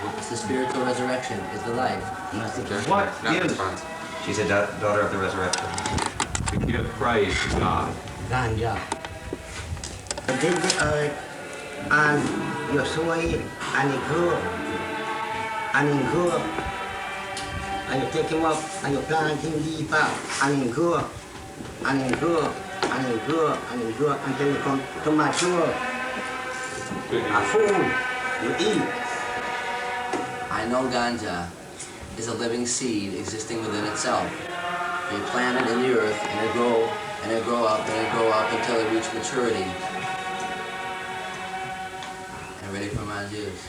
It's the spiritual resurrection. It's the life. What is? She's a daughter of the resurrection. To give praise to God. Ganja. You dig the earth and you sow it and it grow. And it grow. And you take him up and you plant him deeper and it grow. And it grow. And it grow. And it grow until it come to mature. A food you eat. I know ganja is a living seed existing within itself. You plant it in the earth and it grow and it grow up and it grow up until it reach maturity and ready for man's use.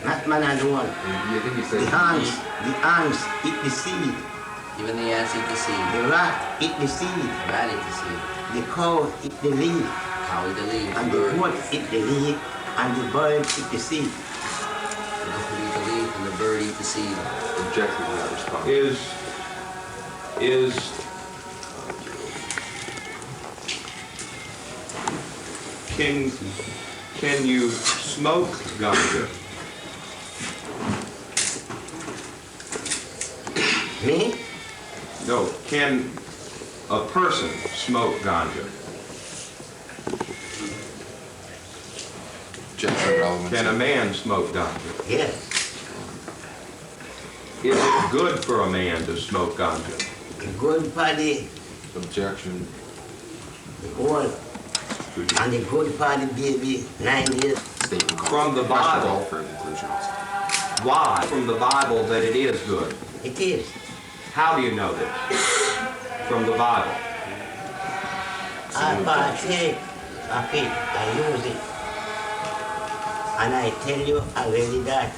Not man alone. The ants eat the seed. Even the ants eat the seed. The rat eat the seed. The rat eat the seed. The cow eat the leaf. Cow eat the leaf. And the goat eat the leaf. And the bird eat the seed. The goat eat the leaf and the bird eat the seed. Objective to that response. Can you smoke ganja? Me? No. Can a person smoke ganja? Objection relevance. Can a man smoke ganja? Yes. Is it good for a man to smoke ganja? The good body, Objection. the old, and the good body baby, 9 years. Statement called. From the Bible. Call for conclusions. Why? From the Bible that it is good. It is. How do you know this? From the Bible. I partake of it, I use it. And I tell you already that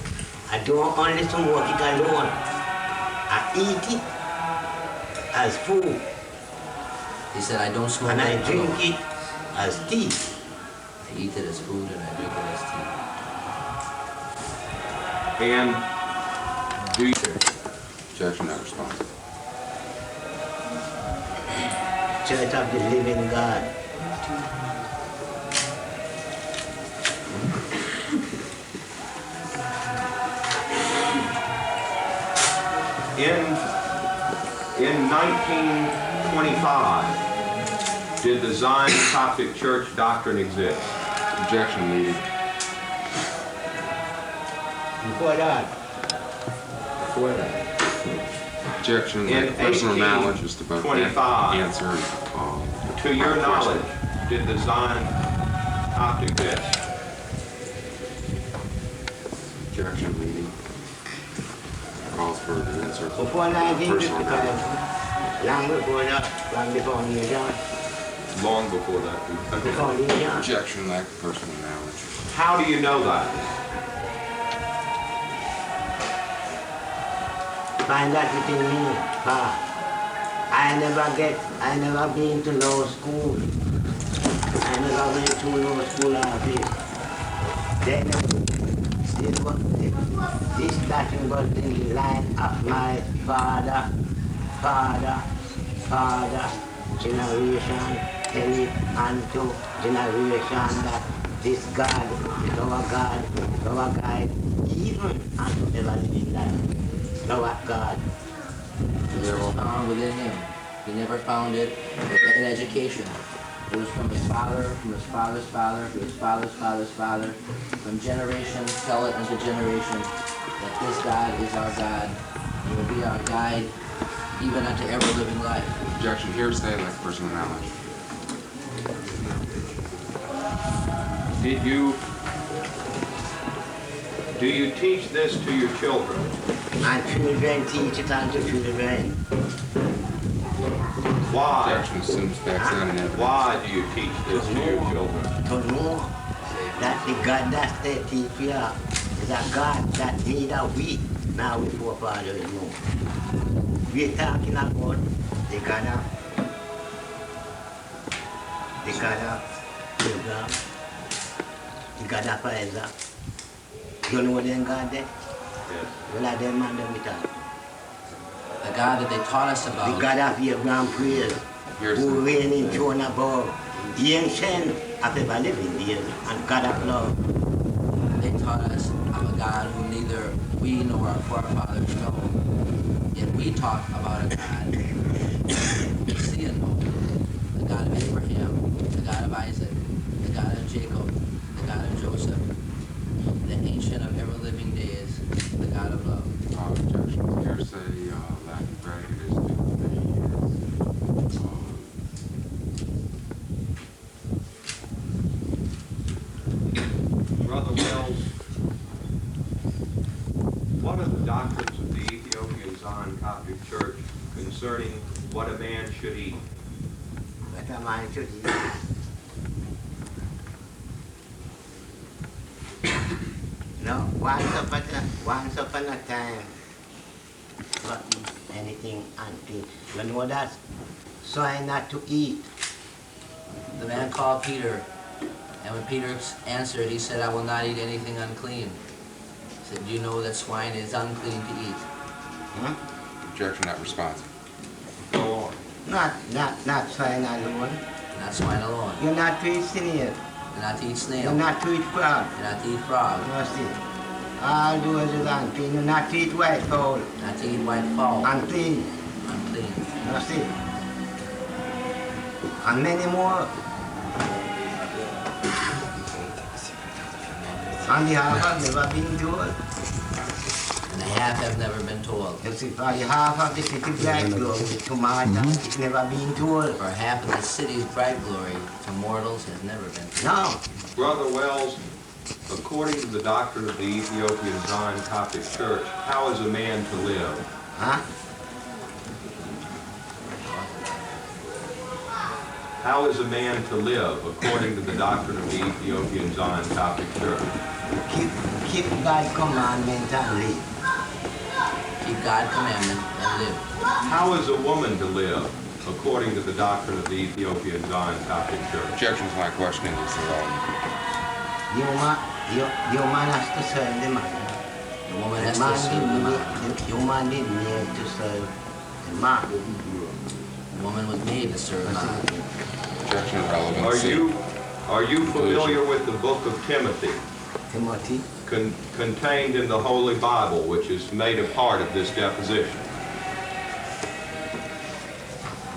I don't only smoke it alone. I eat it as food. He said, I don't smoke And I it drink alone. it as tea. I eat it as food and I drink it as tea. And do you? Objection not response. Church of the living God. In 1925, did the Zion Coptic Church doctrine exist? Objection needed. Before that, Before that, Objection. In Personal knowledge is about 1825. answer. To your knowledge, did the Zion Coptic exist? Objection needed. Calls for the answer. before Personal 1955, knowledge. long before that, long before New York, Long before that. before New York. Objection lack of personal knowledge. How do you know that? Find that within me, pa. I never been to law school. I never went to law school office. Then, this nothing but the line of my father, generation, tell it unto generation that this God is our God, is our guide, even unto ever living life. Our God. they were found within him. He never found it in education. It was from his father, from his father's father, to his father's father's father, from generation, tell it unto generation, that this God is our God. He will be our guide, even unto ever living life. Objection hearsay lack of personal knowledge. Do you teach this to your children? And children teach it unto children. Why? Objection assumes facts not in evidence. Why do you teach this to your children? To know that the God that they teach here is a God that neither we now we forefathers know. We're talking about the God of Abraham, the God of Isaac. You know them God there? Yes. Well, are them man them we talk. The God that they taught us The about, God of Abraham praise, who reign in throne above, the ancient of ever living days, and God of love. they taught us of a God who neither we nor our forefathers know. Yet we talk about a God we see and know. The God of Abraham, the God of Isaac, the God of Jacob, the God of Joseph, the ancient of ever-living days, the God of love. Objection. Hearsay, Latin bracket is Brother Wells, what are the doctrines of the Ethiopian Zion Coptic Church concerning what a man should eat? What a man should eat. No, once upon a time, not eat anything unclean. You know that? Swine not to eat. The man called Peter, and when Peter answered, he said, I will not eat anything unclean. He said, do you know that swine is unclean to eat? objection, not responsive. Go on. Not swine alone. Not swine alone. You're not to eat snail. You're not to eat snail. You're not to eat frog. You're not to eat frog. You see. All those is unclean. You're not to eat white fowl. Not to eat white fowl. Unclean. Unclean. You see. And many more. And the half have never been told. And the half have never been told. You see, for the half of the city bright glory to mortal, it's never been told. For half of the city's bright glory to mortals has never been told. No. Brother Wells, according to the doctrine of the Ethiopian Zion Coptic Church, how is a man to live? Huh? How is a man to live according to the doctrine of the Ethiopian Zion Coptic Church? Keep God's commandment and live. Keep God's commandment and live. How is a woman to live according to the doctrine of the Ethiopian Zion Coptic Church? Objection to my questioning is irrelevant. The woman has to serve the man. The woman has to serve the man. The woman didn't need to serve the man. The woman was made to serve man. Objection irrelevant. Are you familiar with the book of Timothy Timothy, contained in the Holy Bible, which is made a part of this deposition?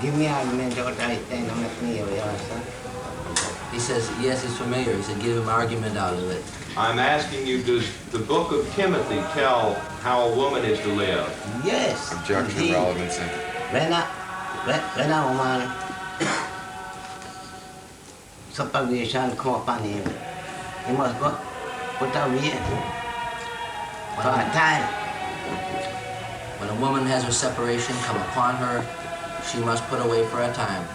give me argument out I think I'm not me or sir. He says, yes, he's familiar. He said, give him argument out of it. I'm asking you, does the book of Timothy tell how a woman is to live? Yes. Objection indeed. relevancy. When a woman separation come upon him, he must go put away for a time. When a woman has her separation come upon her, she must put away for a time.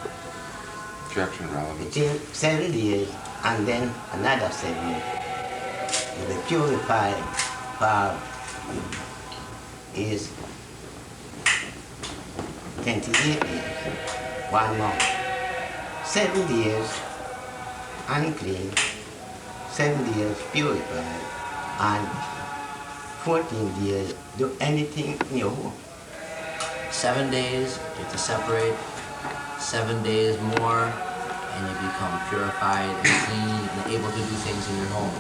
Objection relevant. Between 7 days and then another 7 days. The purified for is 28 days, 1 month. 7 days unclean, 7 days purified, and 14 days do anything new. 7 days, you have to separate. 7 days more, and you become purified and clean and able to do things in your home.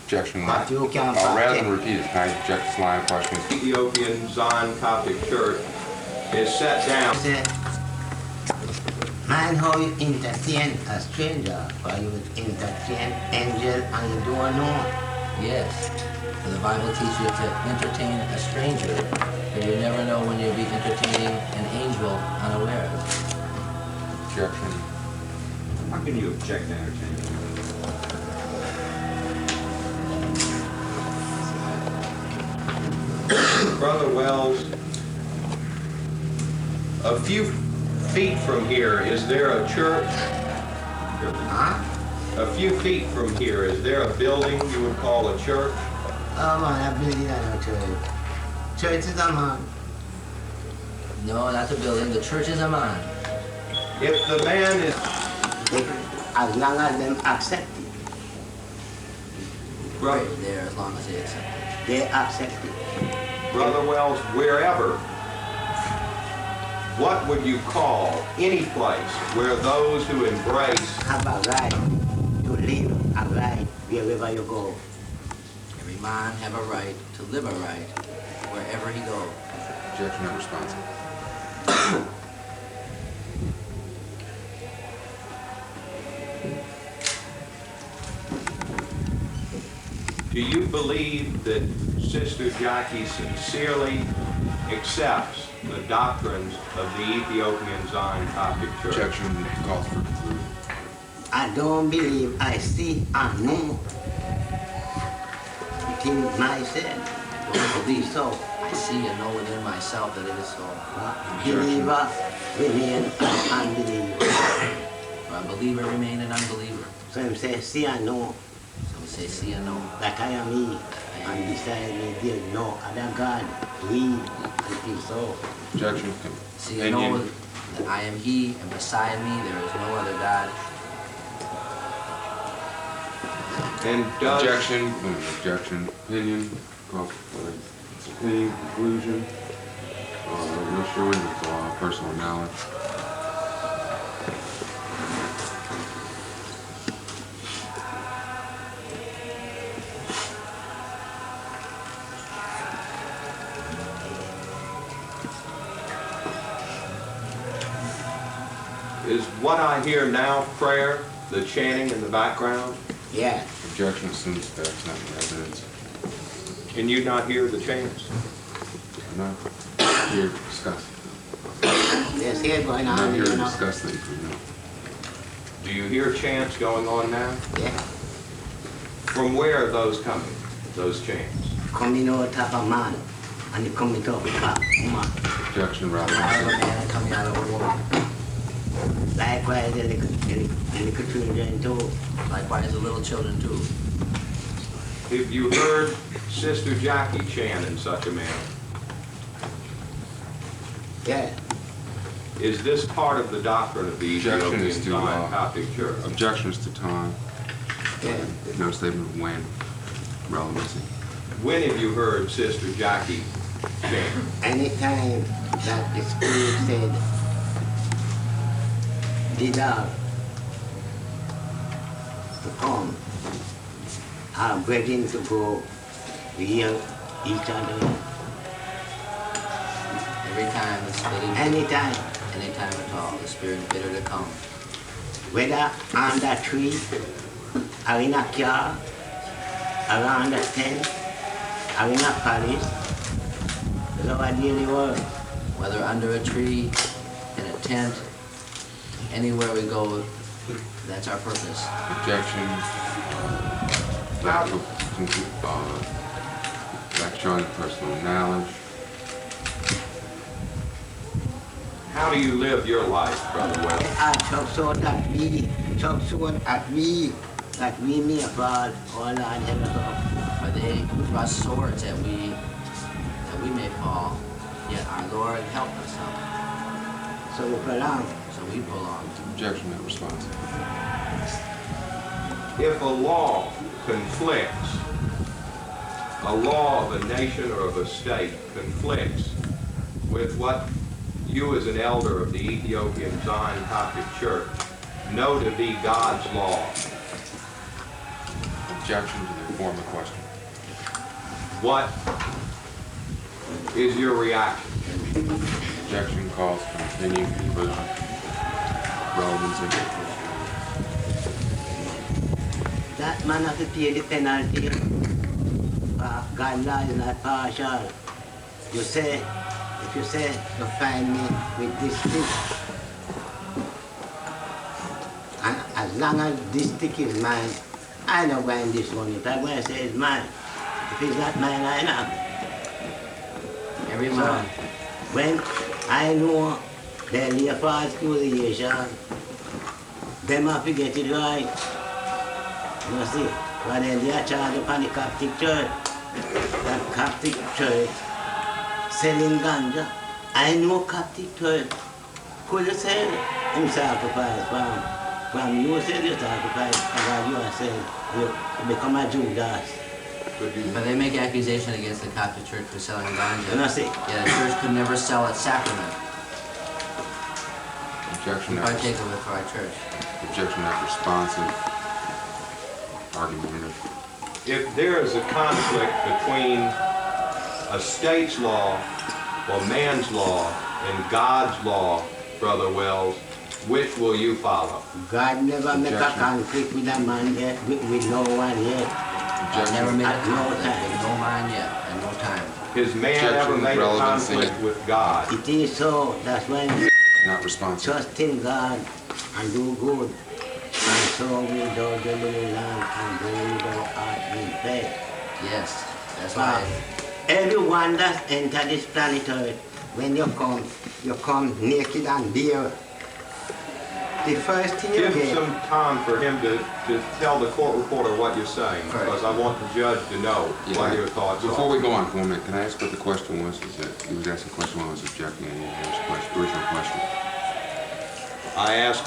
Objection. But you can't Rather than practice. repeat it, can I object to this line of questioning? The Ethiopian Zion Coptic Church is set down. Say, mind how you entertain a stranger, or you would entertain angel and you don't know. Yes, for the Bible teaches you to entertain a stranger, but you never know when you'll be entertaining an angel unawares. Objection. How can you object to entertainment? Brother Wells, a few feet from here, is there a church? Huh? A few feet from here, is there a building you would call a church? Oh man, I believe in a church. Church is a man. No, not the building. The church is a man. If the man is, As long as them accept it, Brother, Right there, as long as they accept it. they accept it. Brother Wells, wherever, what would you call any place where those who embrace Have a right to live a right wherever you go. Every every man have a right to live a right wherever he goes. Objection not responsive. Do you believe that Sister Jackie sincerely accepts the doctrines of the Ethiopian Zion Coptic Church? Objection calls for conclusion. I don't believe I see and know within myself. I don't believe So, I see and know within myself that it is so. believer remain an unbeliever. For a believer remain an unbeliever. So him say, see and know So we say see and know. that I am he, and beside me there is no other God. Read it is so. Objection. See and know that I am he, and beside me there is no other God. And does Objection. Objection. Opinion. Call for opinion. Conclusion. No showing of personal knowledge. is what I hear now prayer, the chanting in the background? Yeah. Objection assumes that's not evidence. Can you not hear the chants? I'm not here to discuss. There's here going I'm not on, here you to know. discuss things we know. Do you hear chants going on now? Yeah. From where are those coming, those chants? Coming out of a man, and you coming out of a woman. Objection rather Out of a than man and coming out of a woman. Likewise, the little children too. Likewise the little children too. Have you heard Sister Jackie chant in such a manner? Yeah. Is this part of the doctrine of the Objection Ethiopian is to, Zion Coptic Church? objections to time. Yeah. No statement of when. Relevancy. When have you heard Sister Jackie chant? Anytime that the Spirit said, desire to come, I'm ready to go, we hear each other. Every time the Spirit, Anytime, anytime at all, the Spirit bid her to come. whether on the tree, or in a car, or on the tent, or in a palace, that's our daily work. Whether under a tree, in a tent, anywhere we go, that's our purpose. Objection. Lack of lack showing personal knowledge. How do you live your life, Brother Wells? I talk so that we may fall, oh Lord, help us. For they thrust swords that we may fall, yet our Lord help us out. So we prolong. So we pull on. Objection not responsive. If a law conflicts, a law of a nation or of a state conflicts with what you as an elder of the Ethiopian Zion Coptic Church know to be God's law, Objection to the former question. what is your reaction? Objection calls for opinion, conclusion, relevancy. That man has to pay the penalty. God's law is not partial. You say, if you say you find me with this stick, and as long as this stick is mine, I don't mind this one. If I go and say it's mine, if it's not mine, I know. Every So, man. when I know they lay a false accusation, them have to get it right. You see, but then they are charged upon the Coptic Church. That Coptic Church selling ganja. I know Coptic Church could sell him sacrifice from you sell your sacrifice, and you are saying you become a Judas. But they make accusation against the Coptic Church for selling ganja. You know, see, Yeah, the church could never sell its sacrament. Objection We not, partake of it for our church. objection not responsive. Argumentative. if there is a conflict between a state's law or man's law and God's law, Brother Wells, which will you follow? God never make a Objection. conflict with a man yet, with no one yet. I never made a At no conflict time. with no man yet, at no time. Has man Objection, ever made a relevancy. conflict with God? It is so, that's when we Not responsive. trust in God and do good. And so we don't the little land and go with our heart in faith. Yes, that's Now, why. everyone that enter this planet Earth, when you come naked and bare. The first thing you Give get, some time for him to tell the court reporter what you're saying, because I want the judge to know what your thoughts Before are. we go on for a minute, can I ask what the question was? Is that he was asking a question while I was objecting, and he asked a question, original question. I ask,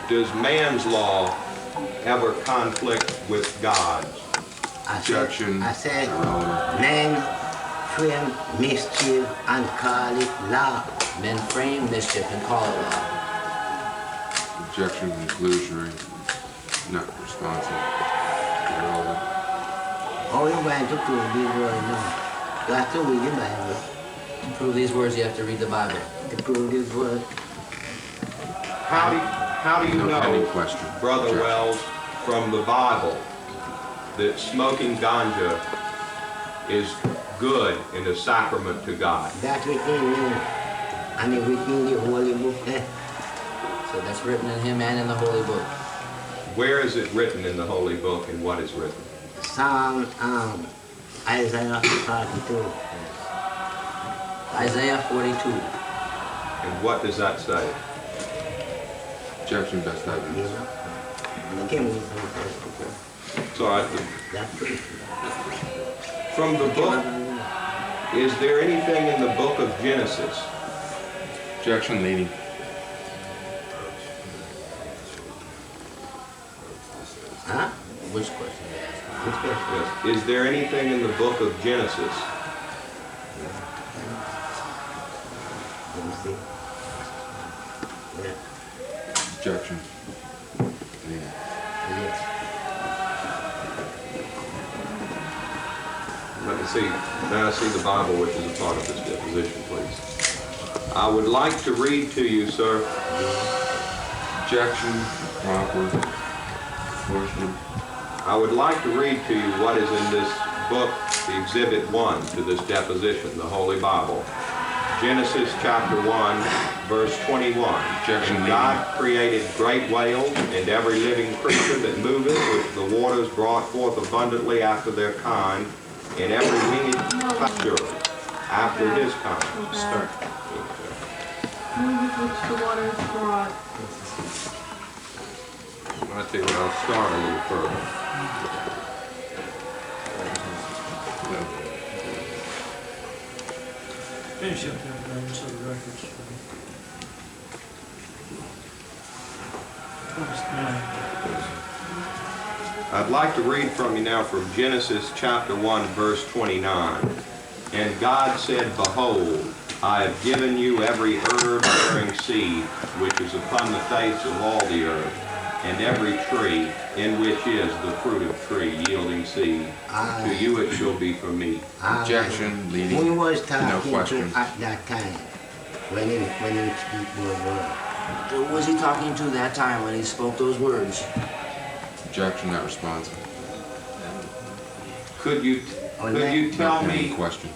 does man's law ever conflict with God's? Objection. I said, Irrelevant. men frame mischief and call it law. Men frame mischief and call it law. Objection, conclusionary, not responsive. Irrelevant. How you going to prove this word now? You have to read the Bible To prove these words, you have to read the Bible. to prove this word. How do you No pending know, question. Brother Objection. Wells, from the Bible, that smoking ganja is good in the sacrament to God? That's written in, and it's written in the Holy Book there. So that's written in him and in the Holy Book. Where is it written in the Holy Book, and what is written? Psalm, Isaiah 42. Isaiah 42. And what does that say? Objection, best You evidence. know? Look at me. It's all right. That's it. From the book, is there anything in the book of Genesis Objection, leading. Huh? Which question are you asking? Which question? Yes. Is there anything in the book of Genesis Let me see. Yeah. Objection. Leading. Yes. Let me see. May I see the Bible, which is a part of this deposition, please? I would like to read to you, sir. Objection, proper. Enforcement. I would like to read to you what is in this book, the Exhibit 1 to this deposition, the Holy Bible. Genesis chapter 1, verse 21. Objection, And leading. God created great whales and every living creature that moveth, which the waters brought forth abundantly after their kind, and every winged creature after his kind. Start. Which the waters brought. I tell you what, I'll start a little further. Finish up there, Brian, so the records. I'd like to read from you now from Genesis chapter 1, verse 29. And God said, Behold, I have given you every herb bearing seed, which is upon the face of all the earth, and every tree in which is the fruit of tree yielding seed. To you it shall be for meat. Objection, leading. Who was No talking to questions. at that time when he speak those words? Who was he talking to that time when he spoke those words? Objection, not responsive. Could you tell Not pending me, question.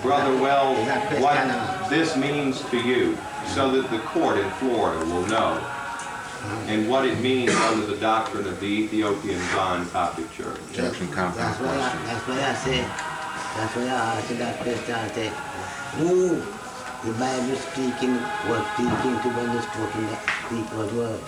Brother Wells, is that what this means to you, so that the court in Florida will know, and what it means under the doctrine of the Ethiopian Zion Coptic Church? Objection, compound question. That's why I said, that's why I asked that question. I said, who the Bible was speaking to when they speak those words?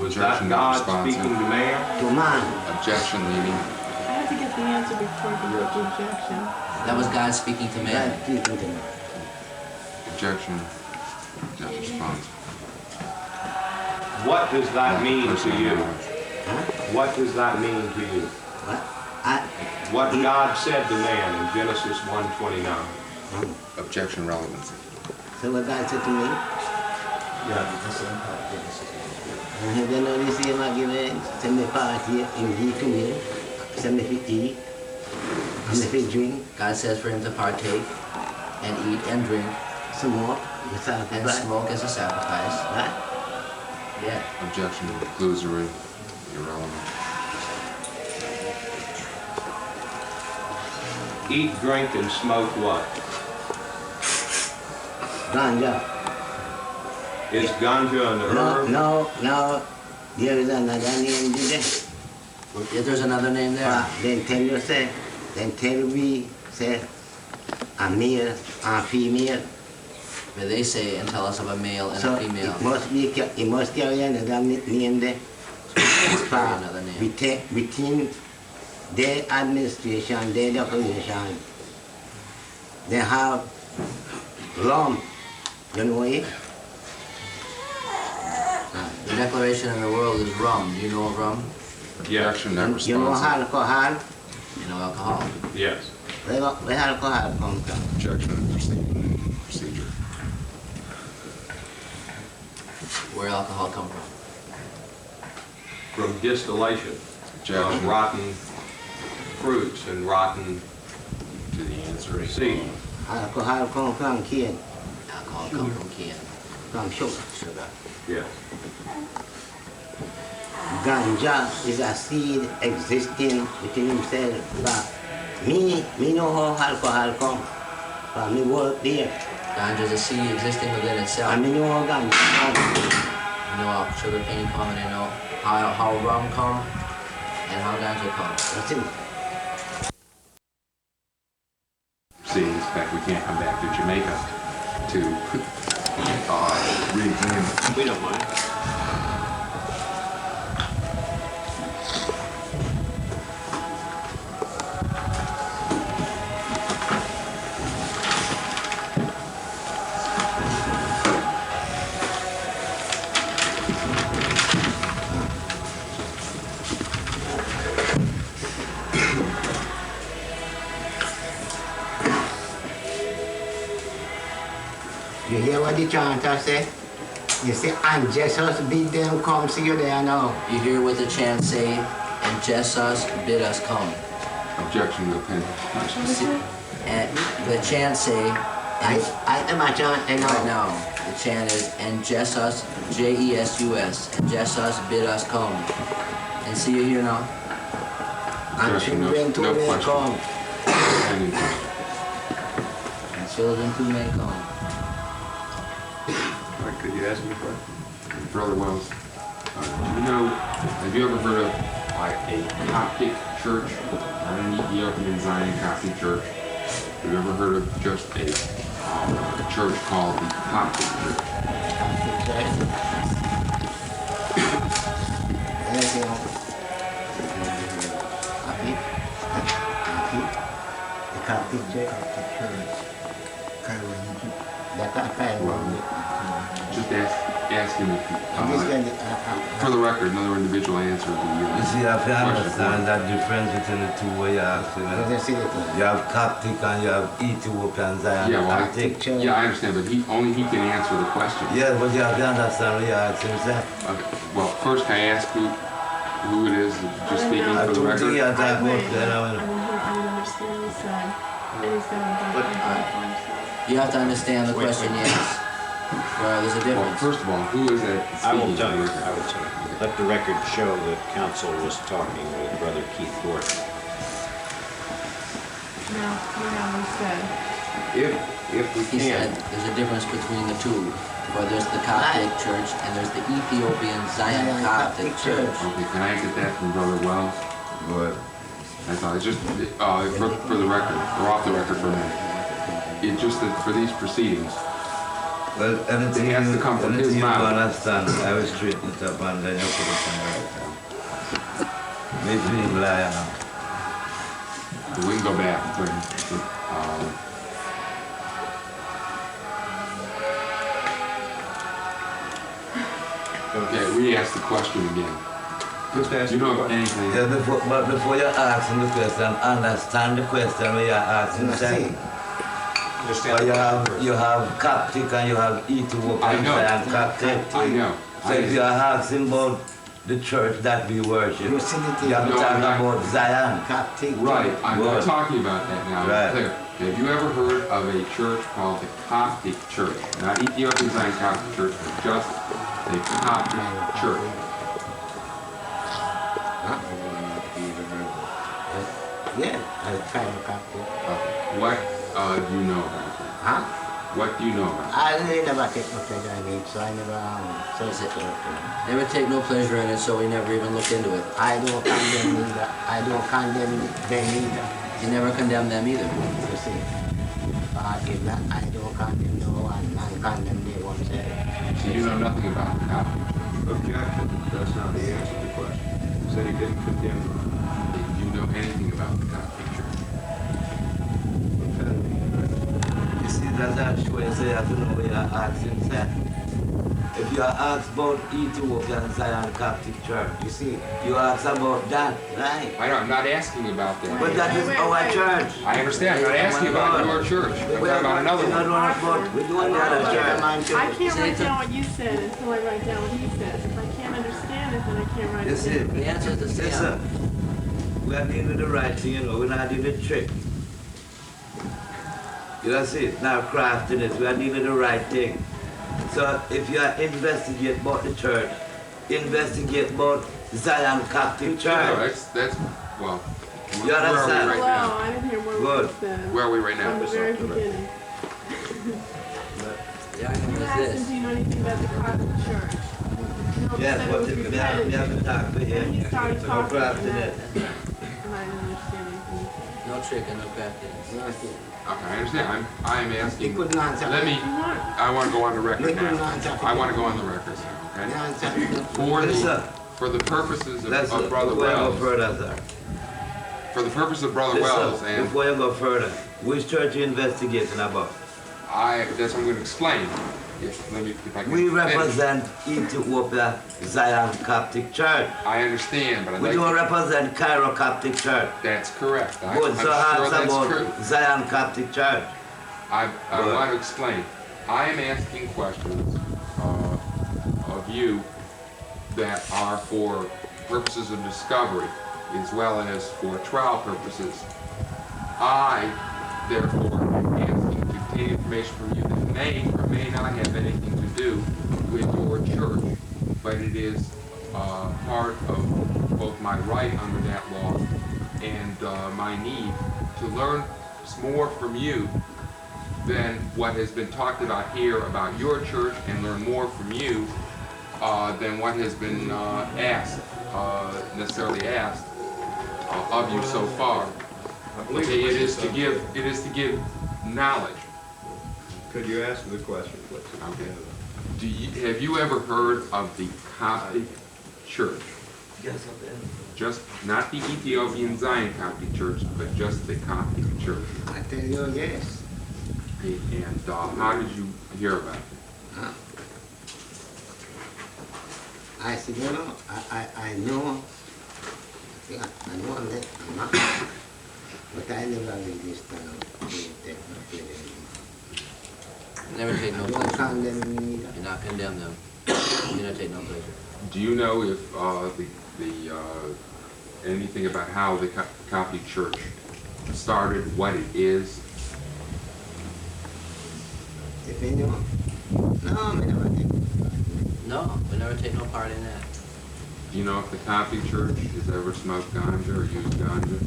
Was that God speaking to man? To man. Objection, leading. I had to get the answer before I could make the objection. That was God speaking to God man. speaking to man. Objection, not responsive. What does that Not mean to personal you? knowledge. What does that mean to you? What? What God said to man in Genesis 1:29. Objection, relevancy. So what God said to me? Yeah, that's And then all this year, I give it, send me party, in eat to me, send me to eat, and if you drink, God says for him to partake and eat and drink some more, you and sacrifice. smoke as a sacrifice. Right? Yeah. Objection, illusory, irrelevant. Eat, drink, and smoke what? Ganja. Is ganja an herb? No, there is another name there. If there's another name there. Then tell me, say, a male and female. But they say and tell us of a male and So a female. it must carry another name there. Carry another name. Between their administration, their declaration, they have rum. You know it? The declaration in the world is rum. Do you know of rum? Objection, not You know responsive. alcohol? You know alcohol. Yes. Where alcohol come from? Objection, procedure. Where alcohol come from? From distillation Objection of rotten fruits and rotten to the answer. seeds. Alcohol come from cane, Alcohol come from can. from sugar. Sugar. Yes. Ganja is a seed existing within himself. But me know how alcohol come. But me work there. Ganja is a seed existing within itself. And me know how ganja come. You know how sugar cane come and you know how rum come and how ganja come. That's it. See, in fact, we can't come back to Jamaica to re-examine. We don't mind. You hear what the chanter say? You say, and Jesus bid them come see you there now. You hear what the chant say, and Jesus bid us come. Objection to opinion. And the chant say, I am a chant and right now. now, the chant is, and Jesus, J-E-S-U-S, and Jesus bid us come. And see you here now? And Objection, no- children too no may question. come. Any- And children too may come. Could you ask me a question? Brother Wells, have you ever heard of like a Coptic church, not an Ethiopian Zion Coptic church? Have you ever heard of just a church called the Coptic church? Anything else? Happy? The Coptic church. The Coptic. Just ask him if, I'm just going for the record, another individual answered You the see, you have to question. understand that difference between the two way you're asking. You have Coptic and you have Ethiopian Zion Yeah, well, Coptic. yeah, I understand, but only he can answer the question. Yeah, but you have to understand what you're asking, sir. Okay. Well, first can I ask who it is just speaking I for the told you record? you had to I go wait. there now. I didn't understand what he said. And he said, You have to understand the question, yes. Well, there's a Well, difference. first of all, who is that I will speaking tell for you, the record? I will tell you. Let the record show that counsel was talking with Brother Keith Gordon. Now, he said, If we He said can, there's a difference between the two. Where there's the Coptic church and there's the Ethiopian Zion Coptic church. Okay, can I get that from Brother Wells? Go ahead. That's all. It's just, for the record, or off the record for a minute. It's just that for these proceedings, Well, anything It has to come from his anything you mouth. understand, I will straighten it up and then you put it on the right now. Maybe him lie now. we can go back. Okay, re-ask the question again. just ask Do you me know a of question. anything? Yeah, before you ask him the question, understand the question when you're asking, sir. Just But you have Coptic and you have Ethiopian I know. Zion Coptic. I know. So if you're asking about the church that we worship, You see the thing? you're No, talking I'm not. about Zion. Coptic. Right, I'm not Good. talking about that now, Right. to be clear. Have you ever heard of a church called the Coptic Church? Not Ethiopian Zion Coptic Church, but just the Coptic Church. Yeah, I kind of Coptic. What do you know about that? Huh? What do you know about I really never take no pleasure in it, so I never search it. Never take no pleasure in it, so we never even looked into it. I don't condemn either. I don't condemn them either. You never condemn them either. You see. If not, I don't condemn no one, and condemn the one said. it? So you know nothing about the Coptic Church. Objection, that's not the answer to the question. He said he didn't condemn them. Do you know anything about the Coptic Church? You see, that's actually say you have to know where you're asking, sir. If you ask about Ethiopian Zion Coptic Church, You see. you ask about that. Right. I know, I'm not asking about that. But that is our church. I understand, I'm not asking about your church. I'm talking about another We're not one. talking about, we're doing the other church. I can't write down what you said until I write down what he says. If I can't understand it, then I can't write You it see, down. The answer is the same. listen, we are dealing with the right thing, you know, we're not doing the trick. You know, see, now crafting it, we are dealing with the right thing. So if you are investigate about the church, investigate about Zion Coptic No, Church. that's, well, You where are we understand? right Hello, now? I didn't hear what Good. you said. Where are we right From the now? very beginning. The I argument asked is him, this. do you know anything about the Coptic Church? No, he Yes, said it but was if we repetitive. have to talk to And he him, started so talking, crafting and it. I didn't understand anything. No trick and no crafting. Okay, I understand, I'm He asking, couldn't answer. let me, I want to go on the He record couldn't now. answer. I want to go on the record now, He okay? answered. Listen, For the purposes listen, of Brother before you go Wells, further, sir. for the purpose of Brother Wells, Listen, and before you go further, which church you investigating about? that's what I'm going to explain. Let me, if I can We finish. represent Ethiopia Zion Coptic Church. I understand, but I'd We like don't to, represent Cairo Coptic Church. that's correct. I'm Good, so sure ask that's true. about Zion Coptic Church. I Good. want to explain. I am asking questions of you that are for purposes of discovery as well as for trial purposes. I, therefore, am asking to obtain information from you that may or may not have anything to do with your church, but it is part of both my right under that law and my need to learn more from you than what has been talked about here about your church, and learn more from you than what has been necessarily asked of you so far. Okay, it is to give knowledge. Could you ask the question, please? Okay. Have you ever heard of the Coptic Church? Yes, okay. Just not the Ethiopian Zion Coptic Church, but just the Coptic Church. I tell you, yes. And how did you hear about it? Huh? I said, you know, I know, yeah, I know that I'm not, but I never read this take no pleasure in it. Never take no I don't pleasure. condemn me either. Do not condemn them. You never take no pleasure. Do you know if anything about how the Coptic Church started, what it is? If you know, no, I never take no pleasure. No, we never take no part in that. Do you know if the Coptic Church has ever smoked ganja or used ganja?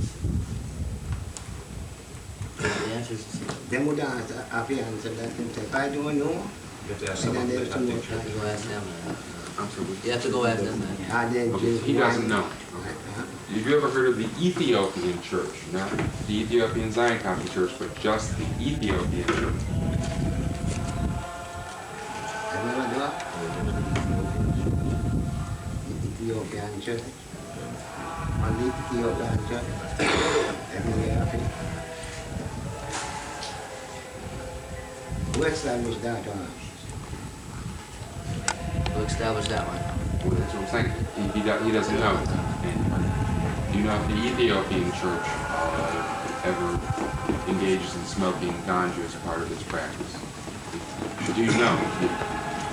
The answer is Them would answer, have you answered that themselves. I don't know. You have to ask And someone then from there's the too much Coptic Church. you have to go ask them. I'm sorry. You have to go ask them then. And then Okay, just he doesn't one- know. Huh? Have you ever heard of the Ethiopian Church? Not the Ethiopian Zion Coptic Church, but just the Ethiopian Church. I've never done. The Ethiopian church. On the Ethiopian church. Every year of it. Who established that one? We'll establish that one. Well, that's what I'm saying. He doesn't know. And do you know if the Ethiopian Church ever engages in smoking ganja as part of its practice? Do you know?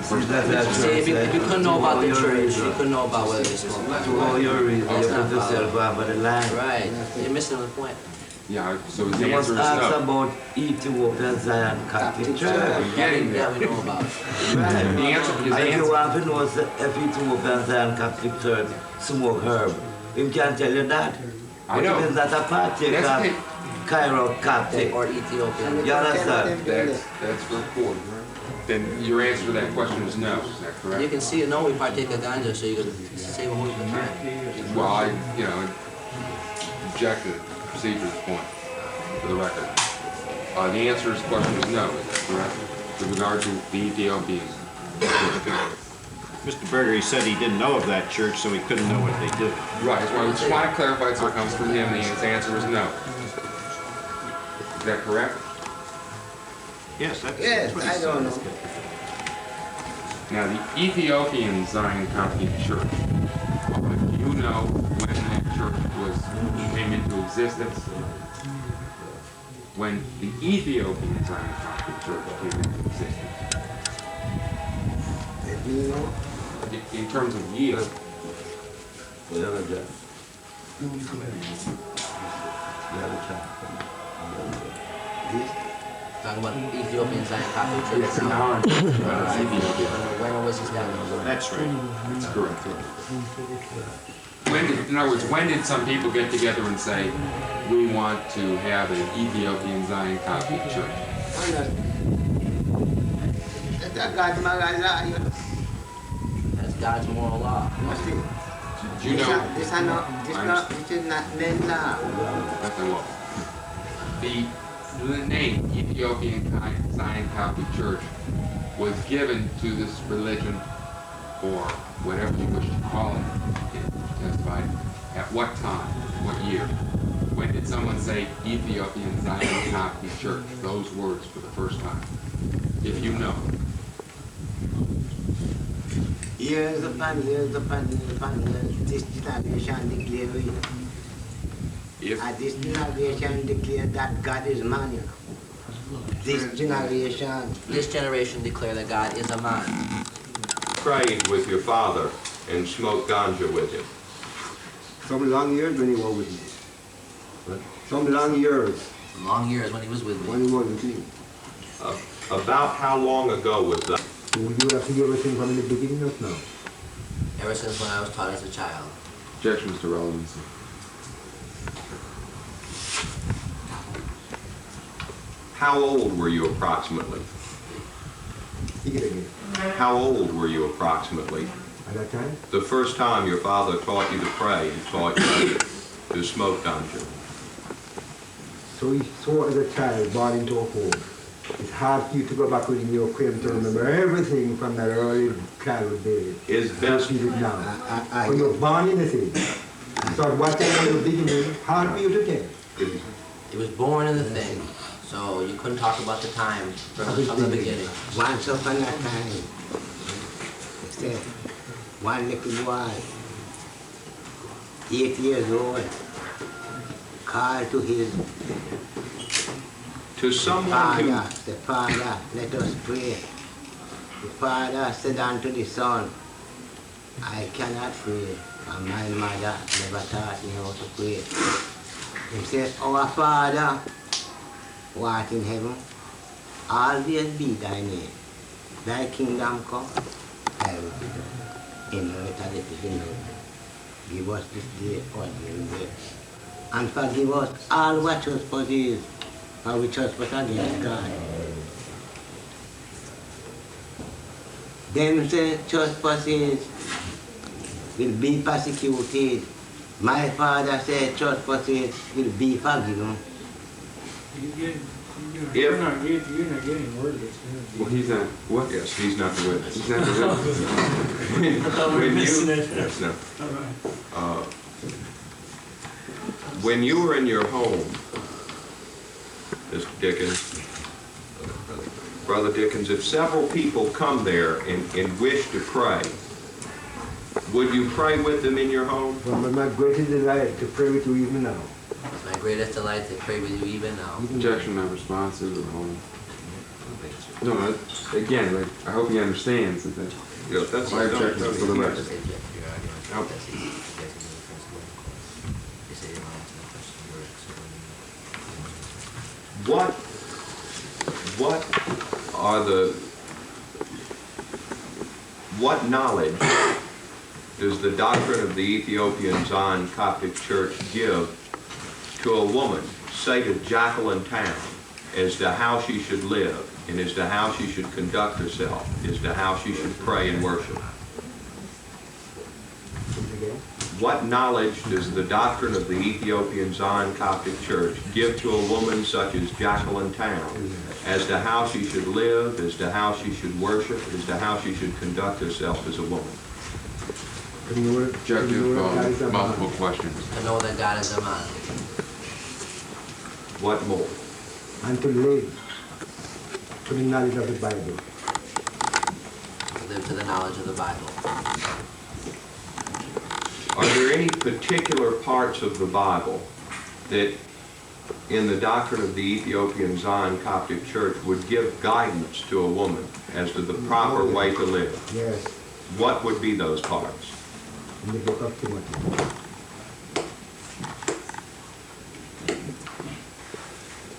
First, See, if you couldn't know about the church, you couldn't know about whether they smoke. To all your reasons, you put yourself over the line. Right. You're missing the point. yeah, so the You must answer is ask no. about Ethiopian Zion Coptic Church. I'm getting there. Yeah, we know about it. Right. The answer, his And you answer, want to know if Ethiopian Zion Catholic Church smoke herb. Him can tell you that. I But know. it is not a party That's of okay. Cairo Coptic. Or Ethiopian. You understand? That's for court. Then your answer to that question is no, is that You correct? can see, no, we partake of ganja, so you can save a whole heap of time. Well, I, object to the procedure's point, for the record. The answer to this question is no, is that correct? With regard to the Ethiopian. Mr. Berger, he said he didn't know of that church, so he couldn't know what they do. Right, so I just want to clarify it so it comes from him, and his answer is no. Is that correct? Yes, that's Yes, what he I said. don't know. Now, the Ethiopian Zion Coptic Church, do you know when that church came into existence? When the Ethiopian Zion Coptic Church came into existence? Do you know? In terms of year, Talking about Ethiopian Zion Coptic Church. it's not Ethiopia. When was established? That's right. That's correct. In other words, when did some people get together and say, we want to have an Ethiopian Zion Coptic Church? That's God's moral law. Do you know? This is not named law. That's the law. The name Ethiopian Zion Coptic Church was given to this religion, or whatever you wish to call it, testified, at what time, what year? When did someone say Ethiopian Zion Coptic Church, those words for the first time? If you know. Years upon years upon years upon years, this generation declared it. If And this generation declared that God is man, you know. This generation declare that God is a man. Prayed with your father and smoked ganja with him. Some long years when he was with me. Some long years Long years when he was with me. when he was with me. About how long ago was that? So you have to give everything from the beginning of now. Ever since when I was taught as a child. objections to relevancy. How old were you approximately? Speak it again. How old were you approximately? At that time, The first time your father taught you to pray, he taught you to smoke ganja. so he saw as a child born into a home. It's hard for you to go back within your crib to remember everything from that early childhood days. Is best You did now. When you're born in the thing, start watching from the beginning, hard for you to tell. He was born in the thing, so you couldn't talk about the time from the beginning. once upon a time, say, one little boy, 8 years old, called to his to someone who father, the Father, let us pray. The father said unto the son, I cannot pray, and my mother never taught me how to pray. He said, Our Father, who art in heaven, always be thy name. Thy kingdom come, thy will be done. In earth as it is in heaven. Give us this day our daily bread. And forgive us all our trespasses, for we trespass against God. Them say trespasses will be persecuted. My Father said trespasses will be forgiven. You're not getting word of this. Well, he's not, what? yes, he's not the witness. He's not the witness. I thought we were When missing you, it. yes, no. All right. When you were in your home, Mr. Dickens, Brother Dickens, if several people come there and wish to pray, would you pray with them in your home? From my greatest delight to pray with you even now. It's my greatest delight to pray with you even now. Objection not responsive at home. No, again, like, I hope he understands that Yeah, that's my objection is for the record. What knowledge does the doctrine of the Ethiopian Zion Coptic Church give to a woman, say to Jacqueline Town, as to how she should live, and as to how she should conduct herself, as to how she should pray and worship? What knowledge does the doctrine of the Ethiopian Zion Coptic Church give to a woman such as Jacqueline Town as to how she should live, as to how she should worship, as to how she should conduct herself as a woman? Objective, multiple questions. To know that God is a man. What more? And to live to the knowledge of the Bible. To live to the knowledge of the Bible. Are there any particular parts of the Bible that in the doctrine of the Ethiopian Zion Coptic Church would give guidance to a woman as to the proper way to live? Yes. What would be those parts? In the book of Timothy.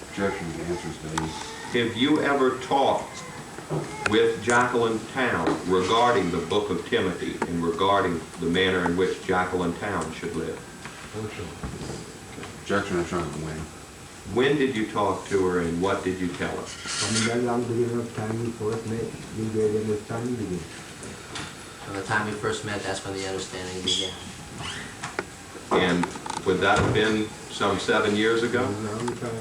Objection, the answer is to these. Have you ever talked with Jacqueline Town regarding the book of Timothy and regarding the manner in which Jacqueline Town should live? Objection, I'm trying to win. When did you talk to her and what did you tell her? From the long beginning of time we first met, we gave understanding begin. From the time we first met, that's when the understanding began. And would that have been some 7 years ago? Long time.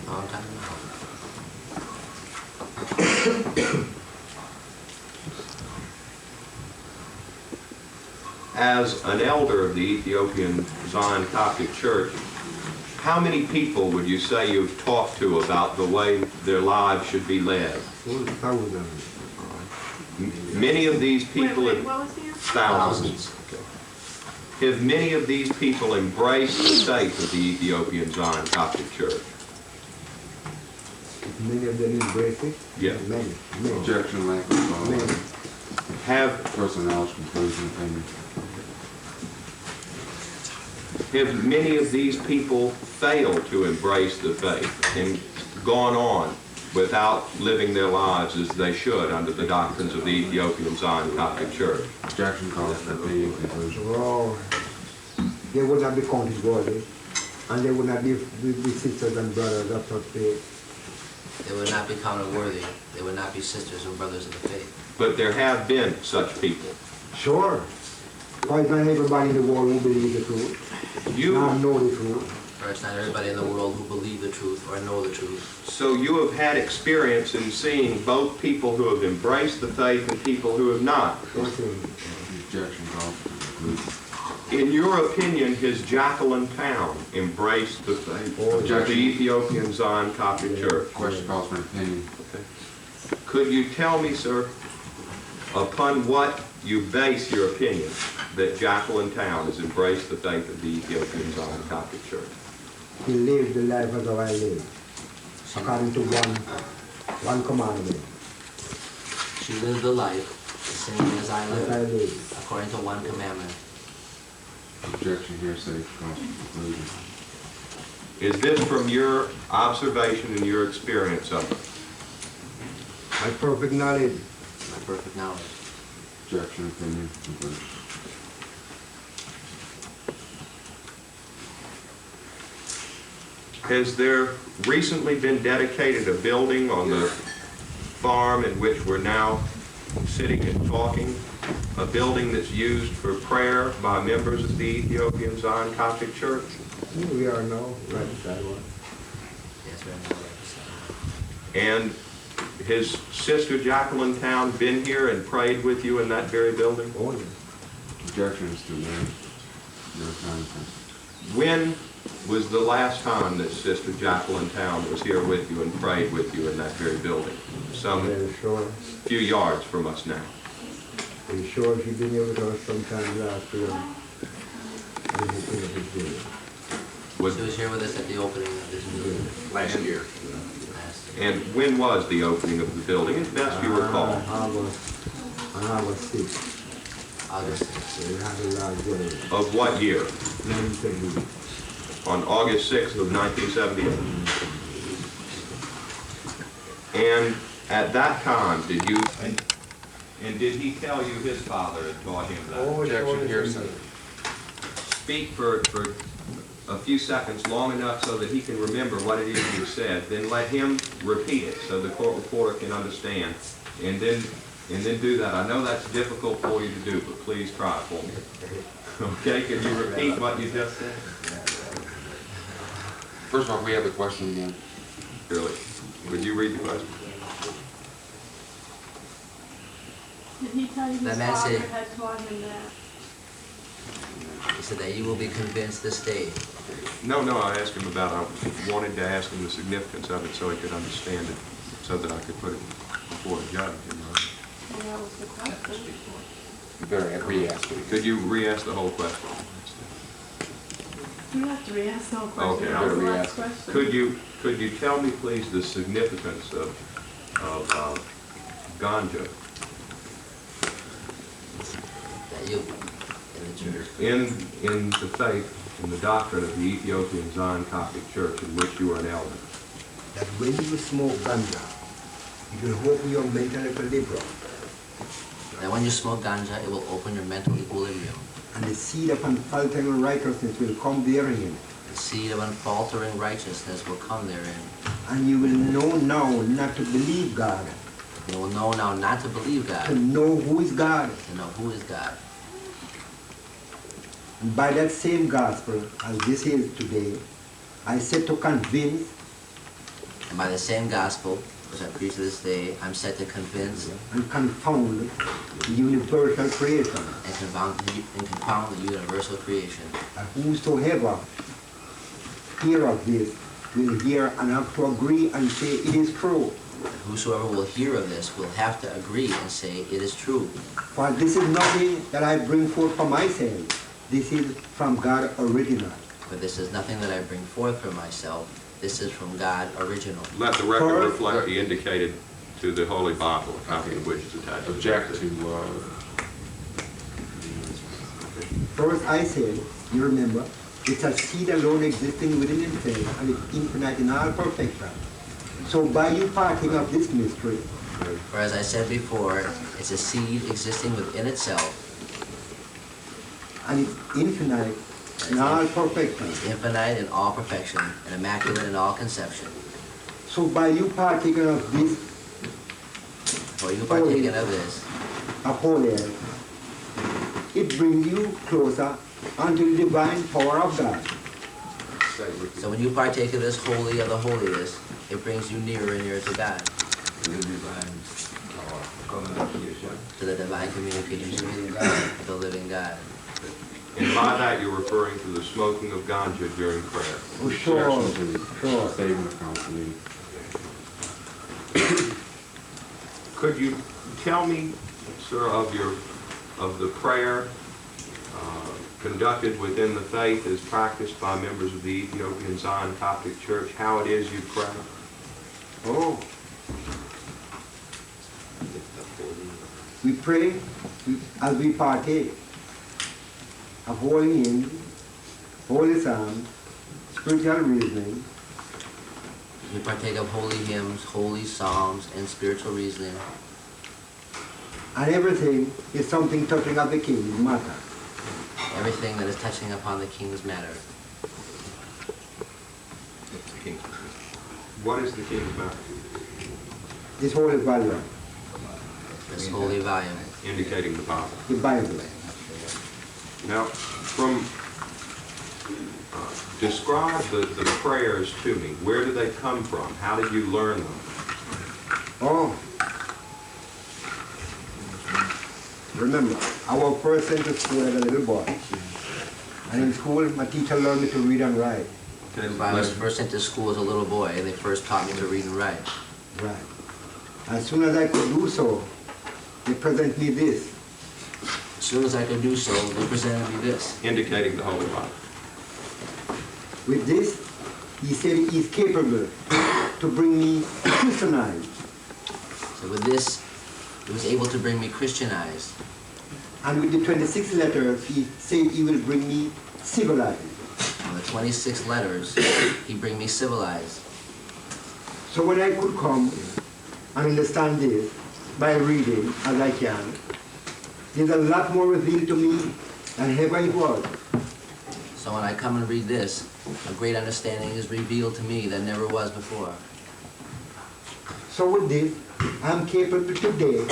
Long time ago. As an elder of the Ethiopian Zion Coptic Church, how many people would you say you've talked to about the way their lives should be led? Many of these people Wait, what was the answer? thousands. Have many of these people embraced the faith of the Ethiopian Zion Coptic Church? Many of them embrace it? Yes. Many. Objection, lack of follow. Have Personal knowledge, conclusion, opinion. Have many of these people failed to embrace the faith and gone on without living their lives as they should under the doctrines of the Ethiopian Zion Coptic Church? Objection calls for opinion, conclusion. Oh, they would not be counted worthy, and they would not be sisters and brothers of such faith. They would not be counted worthy. They would not be sisters or brothers of the faith. But there have been such people. Sure. Because not everybody in the world who believes the truth. Know the truth. Or it's not everybody in the world who believe the truth or know the truth. So you have had experience in seeing both people who have embraced the faith and people who have not. Objection calls for conclusion. In your opinion, has Jacqueline Town embraced the faith of the Ethiopian Zion Coptic Church? Question calls for opinion. Okay. Could you tell me, sir, upon what you base your opinion that Jacqueline Town has embraced the faith of the Ethiopian Zion Coptic Church? He lived the life as I live, according to one commandment. She lived the life the same as I live, according to one commandment. Objection, hearsay, calls for conclusion. Is this from your observation and your experience of it? My perfect knowledge. My perfect knowledge. Objection, opinion, conclusion. Has there recently been dedicated a building on the farm in which we're now sitting and talking, a building that's used for prayer by members of the Ethiopian Zion Coptic Church? Here we are now, right beside one. Yes, we're now right beside one. And has Sister Jacqueline Town been here and prayed with you in that very building? Oh, yes. Objection is to no conference. When was the last time that Sister Jacqueline Town was here with you and prayed with you in that very building? Some Very sure. few yards from us now. Are you sure she's been here with us sometime last year? She was here with us at the opening of this building Last year. last Yes. And when was the opening of the building, as best you recall? On August 6th. August 6th. We had a large gathering. Of what year? 1970. On August 6th of 1978. And at that time, did you, and did he tell you his father had taught him that? Objection here, sir. Speak for a few seconds, long enough so that he can remember what it is you said, then let him repeat it so the court reporter can understand, and then do that. I know that's difficult for you to do, but please try it for me. Okay, can you repeat what you just said? First of all, we have the question again. Really? Would you read the question? Did he tell you his That man father said- had taught him that? He said that you will be convinced this day. No, I asked him about, I wanted to ask him the significance of it so he could understand it, so that I could put it before a judge. And that was the question. You better re-ask it. Could you re-ask the whole question? You have to re-ask the whole question. Okay, That was the better last re-ask question. Could you tell me, please, the significance of ganja That you, in the church. in the faith, in the doctrine of the Ethiopian Zion Coptic Church in which you are an elder? That when you smoke ganja, it will open your mental equilibrium, That when you smoke ganja, it will open your mental equilibrium. and the seed of unfaltering righteousness will come therein, The seed of unfaltering righteousness will come therein. and you will know now not to believe God, You will know now not to believe to God, know who is God. to know who is God. And by that same gospel, as this is today, I said to convince And by the same gospel, which I preach to this day, I'm set to convince and confound the universal creation, and confound the universal creation. that whosoever hear of this will hear and have to agree and say it is true. Whosoever will hear of this will have to agree and say it is true. For this is nothing that I bring forth for myself. This is from God original. But this is nothing that I bring forth for myself. This is from God original. Let the record First- reflect the indicated to the Holy Bible, a copy of which is attached. to the Object text. to, First I said, you remember, it's a seed alone existing within itself and it's infinite in all perfection. So by you parting of this mystery, For as I said before, it's a seed existing within itself. and it's infinite in all perfection. It's infinite in all perfection and immaculate in all conception. So by you partaking of this For you partaking of this, holiness, it brings you closer unto the divine power of God. so when you partake of this holy of the holiest, it brings you nearer and nearer to God, to the divine communication with the living God. And by that, you're referring to the smoking of ganja during prayer. Oh, sure, Objection to sure. statement of counsel meeting. Could you tell me, sir, of the prayer conducted within the faith as practiced by members of the Ethiopian Zion Coptic Church, how it is you pray? Oh. We pray as we partake of holy hymns, holy psalms, spiritual reasoning, We partake of holy hymns, holy psalms, and spiritual reasoning. and everything is something touching of the king's matter. Everything that is touching upon the king's matter. What is the king's matter? This holy volume, This holy volume. Indicating the Bible. the Bible. Now, describe the prayers to me. Where do they come from? How did you learn them? Oh. Remember, I was first sent to school as a little boy. And in school, my teacher learned me to read and write. When I was first sent to school as a little boy, they first taught me to read and write. Right. As soon as I could do so, they present me this. As soon as I could do so, they presented me this. Indicating the Holy Bible. With this, he said he is capable to bring me Christianized. So with this, he was able to bring me Christianized. And with the 26 letters, he said he will bring me civilized. On the 26 letters, he bring me civilized. So when I could come and understand this by reading as I can, there's a lot more revealed to me than ever it was. So when I come and read this, a great understanding is revealed to me that never was before. So with this, I'm capable today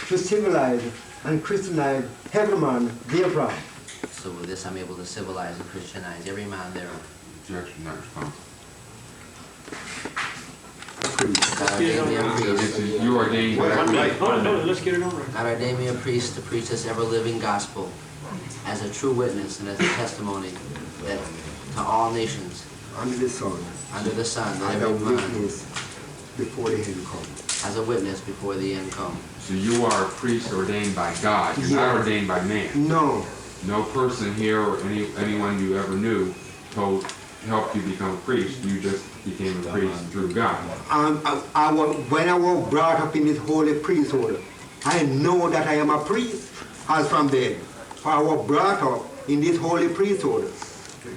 to civilize and Christianize every man therefrom. So with this, I'm able to civilize and Christianize every man thereof. Objection, not responsible. God ordained me a priest. You ordained by Let's get it on record. God ordained me a priest to preach this ever-living gospel as a true witness and as a testimony that to all nations Under the sun. under the sun, that As a every man witness before the end comes. as a witness before the end come. So you are a priest ordained by God. You're not Yes. ordained by man. No. No person here or anyone you ever knew helped you become a priest. You just became a priest through God. When I was brought up in this holy priesthood, I know that I am a priest as from then. For I was brought up in this holy priesthood.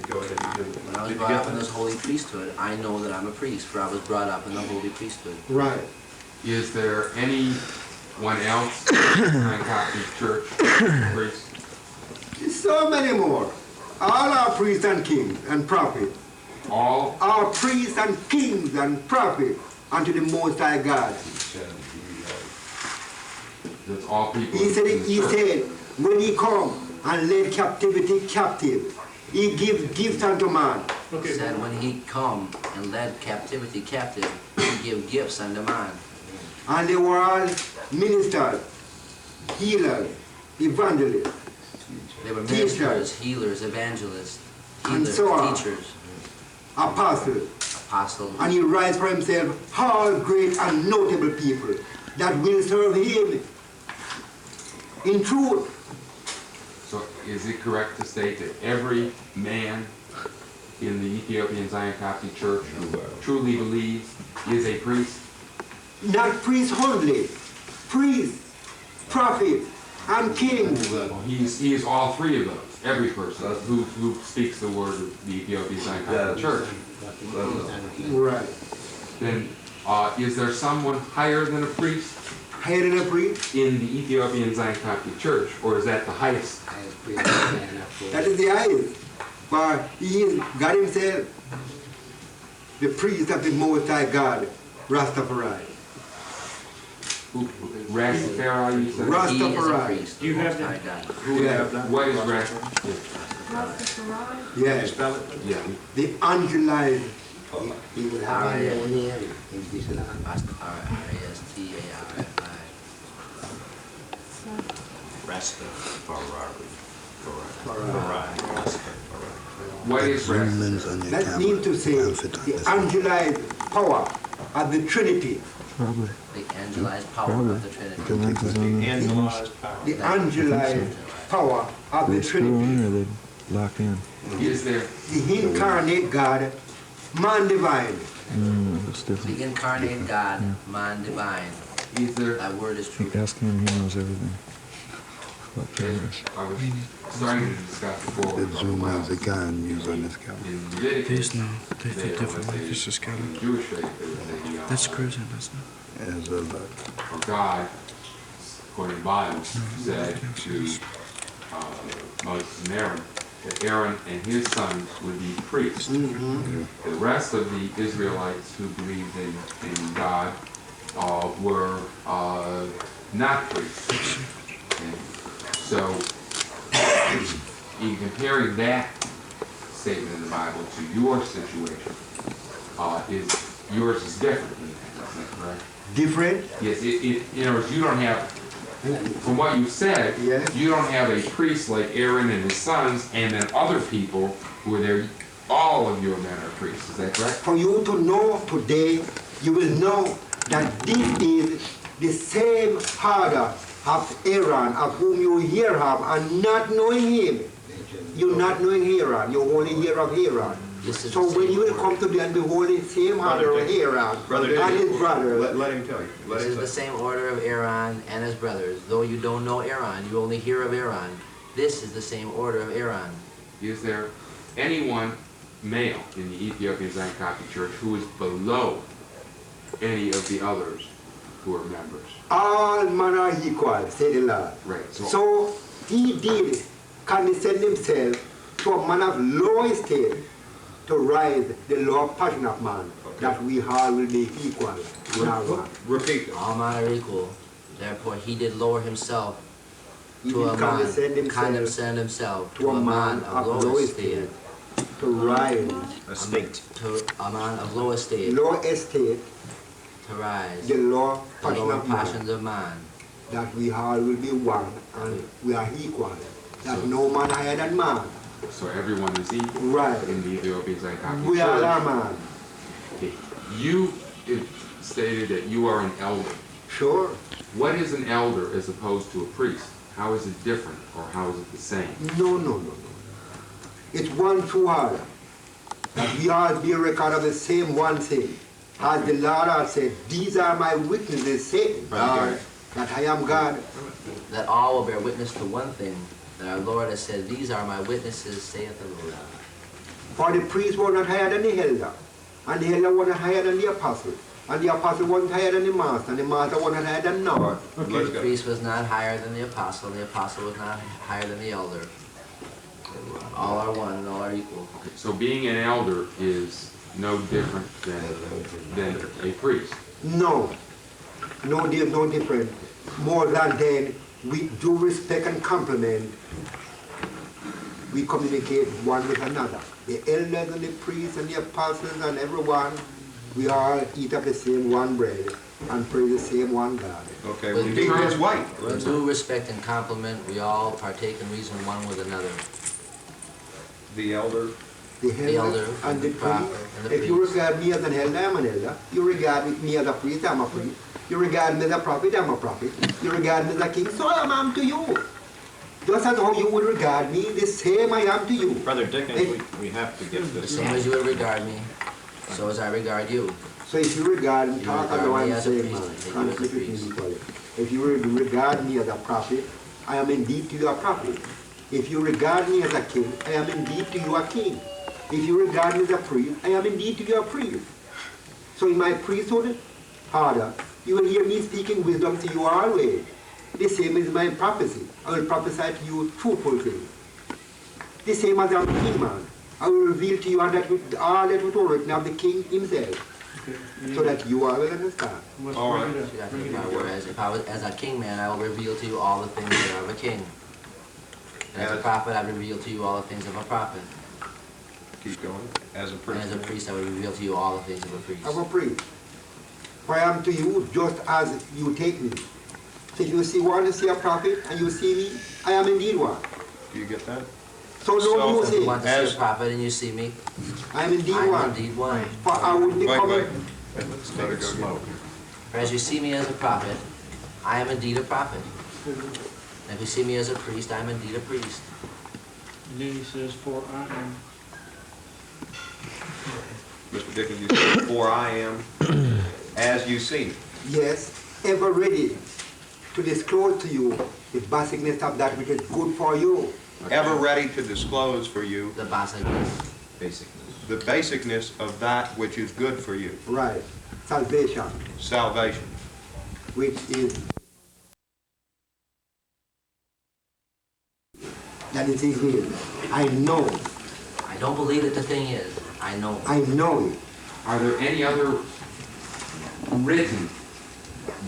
Go ahead and do it. When I was brought up in this holy priesthood, I know that I'm a priest, for I was brought up in the holy priesthood. Right. Is there anyone else in the Coptic church priest? So many more. All are priests and kings and prophets. All? Are priests and kings and prophets unto the Most High God. That's all people He in the church. said, when he come and led captivity captive, he give gifts unto man. He said when he come and led captivity captive, he give gifts unto man. And they were all ministers, healers, evangelists. They were ministers, healers, evangelists, And healers, so on. teachers, apostles. apostles. And he writes for himself all great and notable people that will serve him in truth. So is it correct to state that every man in the Ethiopian Zion Coptic Church who truly believes is a priest? Not priest only, priest, prophet, and king. Well, he is all three of those. Every person who speaks the word of the Ethiopian Zion Coptic Church. Right. Then is there someone higher than a priest? Higher than a priest? In the Ethiopian Zion Coptic Church, or is that the highest? That is the highest. For he is God himself, the priest of the Most High God, Rastafari. Rastafari, you said? Rastafari. He is a priest. Do you have Most High that? God. Who what is Rastafari? Rastafari? Yes. Yeah. The angelized. He will have a R-A-S-T-A-R-F-I. in this land. What is Rastafari? That means to say the angelized power of the Trinity. The angelized power of the Trinity. The angelized power of the Trinity. Lock in. Is there The incarnate God, man divine. That's different. The incarnate God, man divine. is there That word is true. Ask him, he knows everything. About cameras. I was starting to discuss before as a gun used on this camera. in Leviticus, These no, they there fit was differently. This is a camera. Jewish faith, there was a That's cruising, that's not. As a or God, according to the Bible, said to Moses and Aaron that Aaron and his sons would be priests. The rest of the Israelites who believed in God were not priests. And so, in comparing that statement in the Bible to your situation, yours is different than that, isn't that correct? Different? Yes, in other words, you don't have, from what you said, Yes. you don't have a priest like Aaron and his sons, and then other people who are there, all of your men are priests, is that correct? For you to know today, you will know that this is the same order of Aaron, of whom you hear of, and not knowing him. You not knowing Aaron, you only hear of Aaron. This is So the when same you will order. come to the and behold the same order of Aaron and his brother, Let him tell you. Let This him is tell the same order of Aaron and his brothers. Though you don't know Aaron, you only hear of Aaron. This is the same order of Aaron. Is there anyone male in the Ethiopian Zion Coptic Church who is below any of the others who are members? all men are equal, say the Lord. Right. So he did condescend himself to a man of low estate to rise the law of passion of man, that we all will be equal in our one. Repeat. All men are equal. Therefore, he did lower himself He to a did man, condescend himself to a man of low estate, to rise to a man of low estate, low estate, to rise the law the passion lower of man, passions of man. that we all will be one and we are equal, that no man higher than man. So everyone is equal Right. in the Ethiopian Zion Coptic We all Church. are man. Okay. You stated that you are an elder. Sure. What is an elder as opposed to a priest? How is it different, or how is it the same? No. It's one true order. That we all be a record of the same one thing. As the Lord has said, these are my witnesses, saying, Lord, that I am God. That all will bear witness to one thing, that our Lord has said, these are my witnesses, saith the Lord. For the priest was not higher than the elder, and the elder was not higher than the apostle, and the apostle wasn't higher than the master, and the master was not higher than Noah. The priest was not higher than the apostle was not higher than the elder. All are one and all are equal. Okay. So being an elder is no different than a priest. No, there's no difference. More than then, we do respect and compliment. We communicate one with another. The elders and the priests and the apostles and everyone, we all eat of the same one bread and pray the same one God. Okay, With repeat due- his white. With due respect and compliment, we all partake and reason one with another. The elder. The elder and the priest. If you regard me as an elder, I'm an elder. You regard me as a priest, I'm a priest. You regard me as a prophet, I'm a prophet. You regard me as a king, so I am to you. Just as how you would regard me, the same I am to you. Brother Dickens, we have to get The this. same as you would regard me, so as I regard you. So if you regard me, You talk as regard though me I'm as a saying, priest, man, I take you as a conflict with priest. me equally. If you regard me as a prophet, I am indeed to you a prophet. If you regard me as a king, I am indeed to you a king. If you regard me as a priest, I am indeed to you a priest. So in my priesthood order, you will hear me speaking wisdom to you always. The same is my prophecy. I will prophesy to you truthful things. The same as I'm king, man. I will reveal to you all that was written of the king himself, so that you all will understand. All right. See, I take my word. If I was as a king man, I will reveal to you all the things that are of a king. And as a prophet, I reveal to you all the things of a prophet. Keep going. As a And priest. as a priest, I will reveal to you all the things of a priest. I'm a priest. For I am to you just as you take me. So if you want to see a prophet and you see me, I am indeed one. Do you get that? So no If you say, want to see a prophet and you see me, I am indeed I am one. indeed one. For I would become Wait. a Let's let it go. For as you see me as a prophet, I am indeed a prophet. And if you see me as a priest, I am indeed a priest. And then he says, for I am. Mr. Dickens, you said, for I am as you see me. yes, ever ready to disclose to you the basicness of that which is good for you. Ever ready to disclose for you The basicness. the basicness of that which is good for you. Right. Salvation, Salvation. which is that it is here. I know. I don't believe that the thing is. I know. I know it. Are there any other written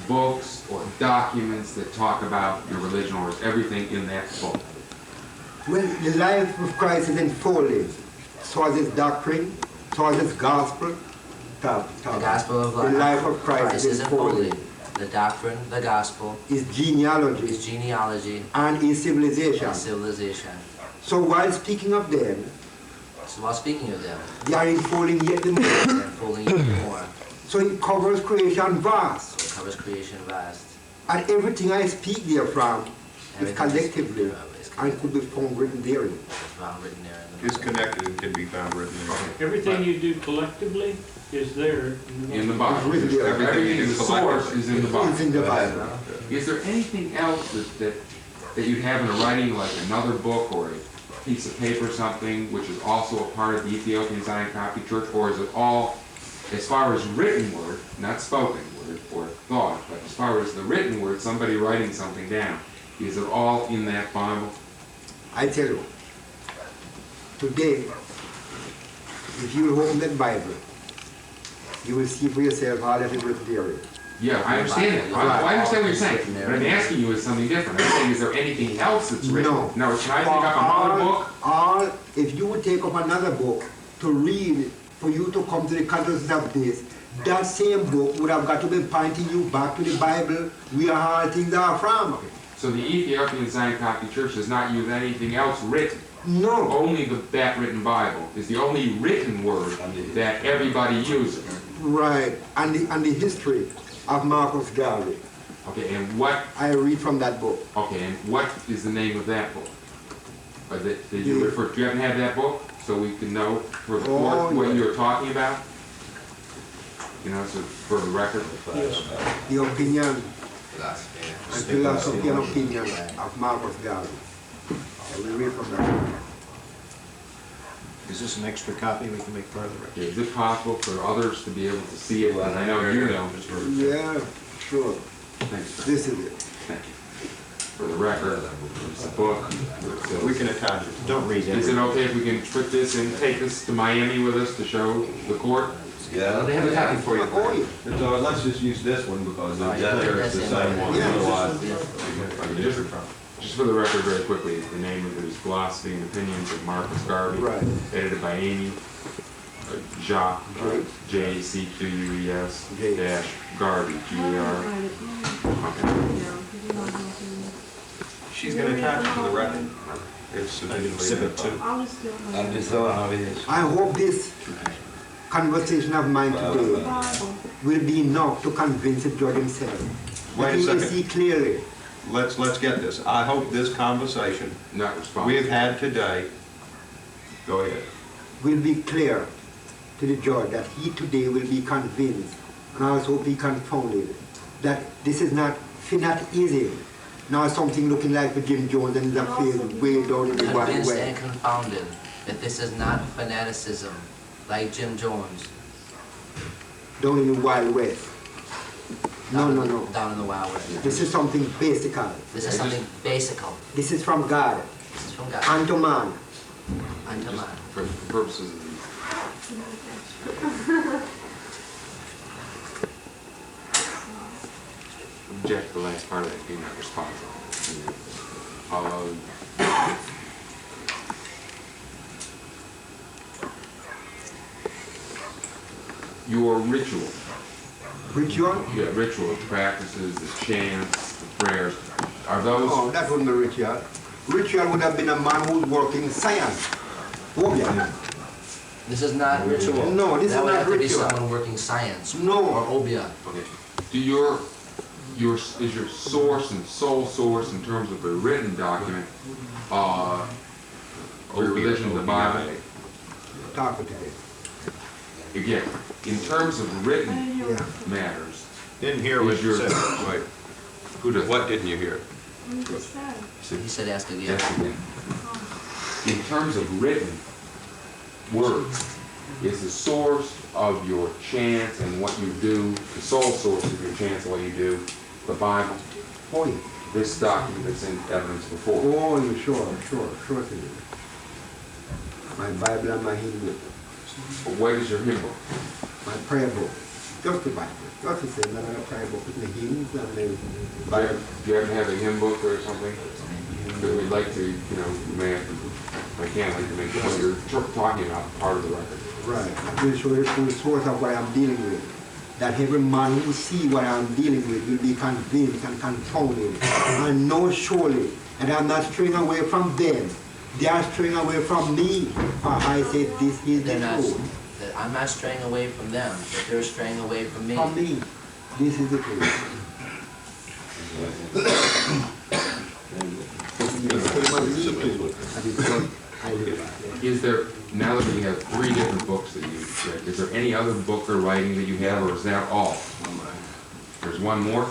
books or documents that talk about your religion, or is everything in that book? Well, the life of Christ is enfolded. So is his doctrine, so is his gospel. The gospel of The life of Christ is enfolded. enfolded. The doctrine, the gospel, His genealogy his genealogy, and his civilization. and civilization. So while speaking of them, So while speaking of them, they are enfolding yet the more. they're unfolding even more. So it covers creation vast. So it covers creation vast. And everything I speak therefrom is Everything collectively is and could be found written therein. It's found written there. It's connected and can be found written in. Everything you do collectively is there In the Bible. Written there. Everything, the source is in the Bible. It's in the Bible. Is there anything else that you'd have in a writing, like another book or a piece of paper or something, which is also a part of the Ethiopian Zion Coptic Church, or is it all, as far as written word, not spoken word or thought, but as far as the written word, somebody writing something down, is it all in that Bible? I tell you, today, if you open that Bible, you will see for yourself all that is written therein. Yeah, I understand that. I understand what you're saying. But I'm asking you is something different. I'm saying, is there anything else that's written? No. No, can I pick up another book? If you would take up another book to read, for you to come to the consciousness of this, that same book would have got to be pointing you back to the Bible, where all things are from. So the Ethiopian Zion Coptic Church does not use anything else written? No. Only that written Bible is the only written word that everybody uses. Right, and the history of Marcus Garvey. Okay, and what? I read from that book. Okay, and what is the name of that book? Did you refer? Do you happen to have that book so we can know for the court what you're talking about? You know, so for the record. The opinion, the philosophy and opinion of Marcus Garvey. I will read from that book. Is this an extra copy we can make part of the record? Is it possible for others to be able to see it? And I know you know. Yeah, sure. Thanks. This is it. Thank you. For the record, it's a book. We can attach it. Don't read it. Is it okay if we can put this and take this to Miami with us to show the court? Yeah. They have a copy for you. Oh, yeah. So let's just use this one because That's it's the same one. Yeah. Otherwise, Just for the record, very quickly, the name of it is Philosophy and Opinions of Marcus Garvey, Right. edited by Amy Jacques, J-C-Q-U-E-S dash Garvey, G-E-R. she's going to attach it to the record. It's submitted Exhibit 2. I'll just do it. I'm just so obvious. I hope this conversation of mine today Bible. will be enough to convince the judge himself. Wait a That he will second. see clearly. Let's get this. I hope this conversation Not responsible. we've had today, go ahead. Will be clear to the judge that he today will be convinced and also be confounded that this is not easy. Now something looking like the Jim Jones and the field way down in the Wild Convinced West. and confounded that this is not fanaticism like Jim Jones. Down in the Wild West. No. Down in the Wild West. This is something basic. This is something basical. This is from God. This is from God. Unto man. Unto man. For the purposes of object to the last part of that being not responsible. Your ritual. Ritual? Yeah, ritual practices, the chants, the prayers. Are those? Oh, that wouldn't be ritual. Ritual would have been a man who's working science. Oh, yeah. This is not ritual. No, this that is would not have to be ritual. someone working science. No. Or obia. Okay. Do is your source and sole source in terms of a written document, the religion of the Bible? Talk with it. Again, in terms of written Yeah. matters, Didn't hear what Is you your- said. Wait, who does? what didn't you hear? You just said. He said ask again. Yes, again. In terms of written words, is the source of your chants and what you do, the sole source of your chants and what you do, the Bible? Oh, yeah. This document that's in evidence before. Oh, yeah, sure it is. My Bible and my hymn book. What is your hymn book? My prayer book. Just the Bible. Just the same. I have a prayer book with the hymns and the Do Bible. you happen to have a hymn book or something? Because we'd like to, you may have to, if I can, like to make sure what you're talking about part of the record. Right. I will show you the source of what I'm dealing with. That every man who see what I'm dealing with will be convinced and confounded and know surely that I'm not straying away from them. They are straying away from me. For I say this is the They're not, truth. I'm not straying away from them, but they're straying away from me. From me. This is the truth. The same as me That is what I live by. Is there, now that we have 3 different books that you read, is there any other book or writing that you have, or is that all? There's one more?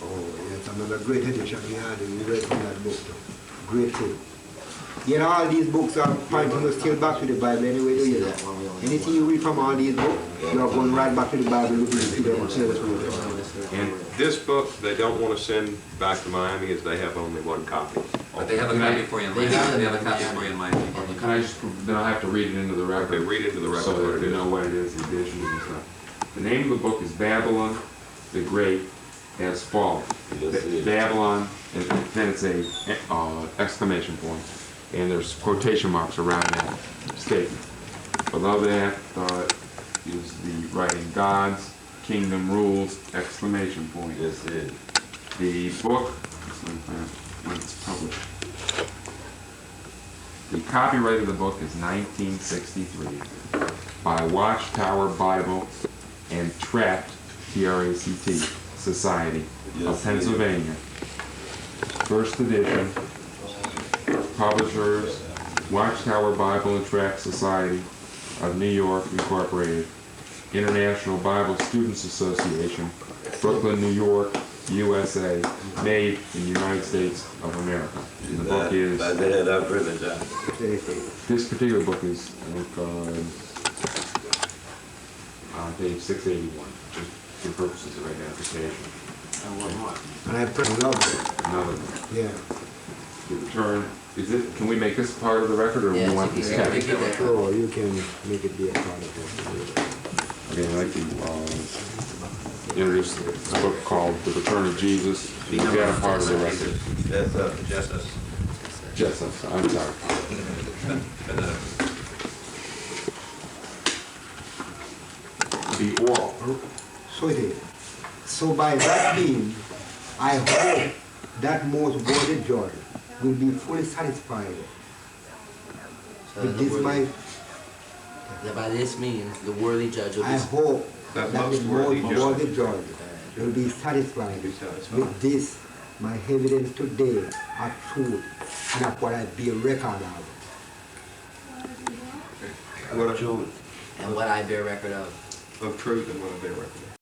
Oh, yes, another great edition we had, and we read from that book. Great thing. You know, all these books are pointing you still back to the Bible anyway, do you? Anything you read from all these books, you are going right back to the Bible, looking to see them and tell us what And this book, they don't want to send back to Miami as they have only 1 copy. But they have a copy for you in Miami. They have a copy for you in Miami. Can I just, then I'll have to read it into the record. Okay, read into the record So what that it you is. know what it is, the editions and stuff. The name of the book is Babylon the Great as Fallen. Babylon, and then it's a exclamation point, and there's quotation marks around that statement. Below that is the writing God's kingdom rules, exclamation point. Yes, it is. The book, when it's published, the copyright of the book is 1963 by Watchtower Bible and Tract, T-R-A-C-T, Society of Pennsylvania. First edition, publishers, Watchtower Bible and Tract Society of New York, Incorporated, International Bible Students Association, Brooklyn, New York, USA, made in the United States of America. And the book is, this particular book is on page 681, just for purposes of identification. And I pretty love it. Another one. Yeah. The return, is it, can we make this part of the record, or Yeah, we want it's this okay. kept? Oh, you can make it be a part of it. Okay, I'd like to introduce this book called The Return of Jesus. Is that a part of the record? That's Justice. Yes, I'm sorry. The oral. So it is. So by that means, I hope that most worthy judge will be fully satisfied with this my. By this means, the worthy judge will be. I hope that the most worthy judge will be satisfied with this, my evidence today of truth and of what I bear record of. And what I bear record of. Of truth and what I bear record of.